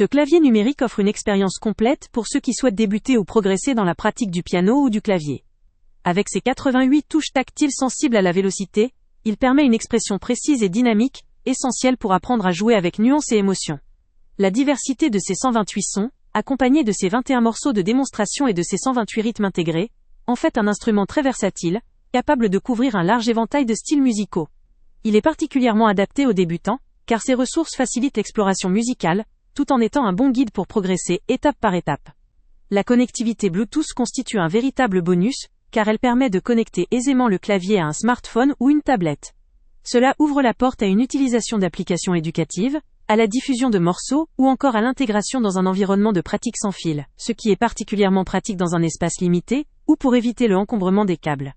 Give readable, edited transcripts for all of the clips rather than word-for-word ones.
Ce clavier numérique offre une expérience complète pour ceux qui souhaitent débuter ou progresser dans la pratique du piano ou du clavier. Avec ses 88 touches tactiles sensibles à la vélocité, il permet une expression précise et dynamique, essentielle pour apprendre à jouer avec nuance et émotion. La diversité de ses 128 sons, accompagnée de ses 21 morceaux de démonstration et de ses 128 rythmes intégrés, en fait un instrument très versatile, capable de couvrir un large éventail de styles musicaux. Il est particulièrement adapté aux débutants, car ses ressources facilitent l'exploration musicale, tout en étant un bon guide pour progresser étape par étape. La connectivité Bluetooth constitue un véritable bonus, car elle permet de connecter aisément le clavier à un smartphone ou une tablette. Cela ouvre la porte à une utilisation d'applications éducatives, à la diffusion de morceaux ou encore à l'intégration dans un environnement de pratique sans fil, ce qui est particulièrement pratique dans un espace limité ou pour éviter le encombrement des câbles.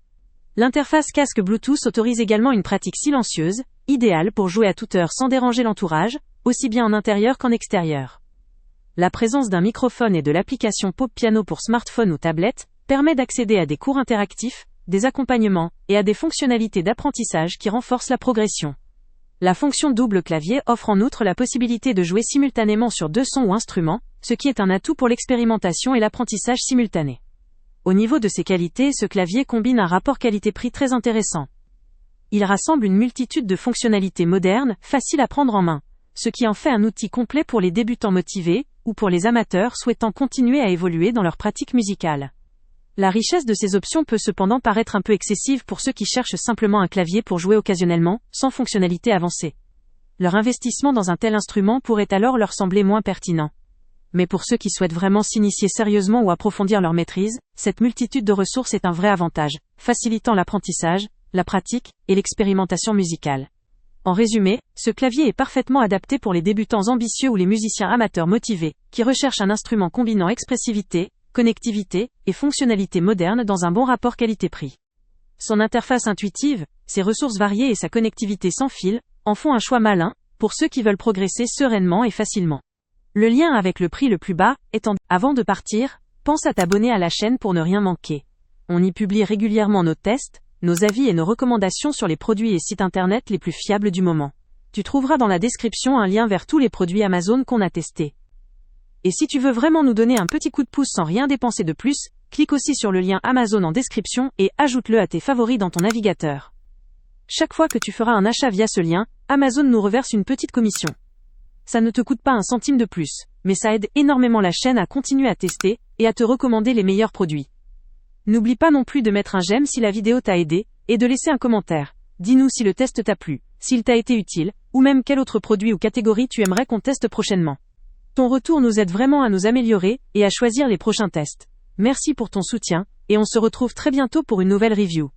L'interface casque Bluetooth autorise également une pratique silencieuse, idéale pour jouer à toute heure sans déranger l'entourage, aussi bien en intérieur qu'en extérieur. La présence d'un microphone et de l'application Pop Piano pour smartphone ou tablette permet d'accéder à des cours interactifs, des accompagnements et à des fonctionnalités d'apprentissage qui renforcent la progression. La fonction double clavier offre en outre la possibilité de jouer simultanément sur 2 sons ou instruments, ce qui est un atout pour l'expérimentation et l'apprentissage simultané. Au niveau de ses qualités, ce clavier combine un rapport qualité-prix très intéressant. Il rassemble une multitude de fonctionnalités modernes, faciles à prendre en main, ce qui en fait un outil complet pour les débutants motivés, ou pour les amateurs souhaitant continuer à évoluer dans leur pratique musicale. La richesse de ces options peut cependant paraître un peu excessive pour ceux qui cherchent simplement un clavier pour jouer occasionnellement, sans fonctionnalité avancée. Leur investissement dans un tel instrument pourrait alors leur sembler moins pertinent. Mais pour ceux qui souhaitent vraiment s'initier sérieusement ou approfondir leur maîtrise, cette multitude de ressources est un vrai avantage, facilitant l'apprentissage, la pratique et l'expérimentation musicale. En résumé, ce clavier est parfaitement adapté pour les débutants ambitieux ou les musiciens amateurs motivés, qui recherchent un instrument combinant expressivité, connectivité et fonctionnalités modernes dans un bon rapport qualité-prix. Son interface intuitive, ses ressources variées et sa connectivité sans fil en font un choix malin pour ceux qui veulent progresser sereinement et facilement. Le lien avec le prix le plus bas est Avant de partir, pense à t'abonner à la chaîne pour ne rien manquer. On y publie régulièrement nos tests, nos avis et nos recommandations sur les produits et sites internet les plus fiables du moment. Tu trouveras dans la description un lien vers tous les produits Amazon qu'on a testés. Et si tu veux vraiment nous donner un petit coup de pouce sans rien dépenser de plus, clique aussi sur le lien Amazon en description et ajoute-le à tes favoris dans ton navigateur. Chaque fois que tu feras un achat via ce lien, Amazon nous reverse une petite commission. Ça ne te coûte pas un centime de plus, mais ça aide énormément la chaîne à continuer à tester et à te recommander les meilleurs produits. N'oublie pas non plus de mettre un j'aime si la vidéo t'a aidé, et de laisser un commentaire. Dis-nous si le test t'a plu, s'il t'a été utile, ou même quel autre produit ou catégorie tu aimerais qu'on teste prochainement. Ton retour nous aide vraiment à nous améliorer et à choisir les prochains tests. Merci pour ton soutien, et on se retrouve très bientôt pour une nouvelle review.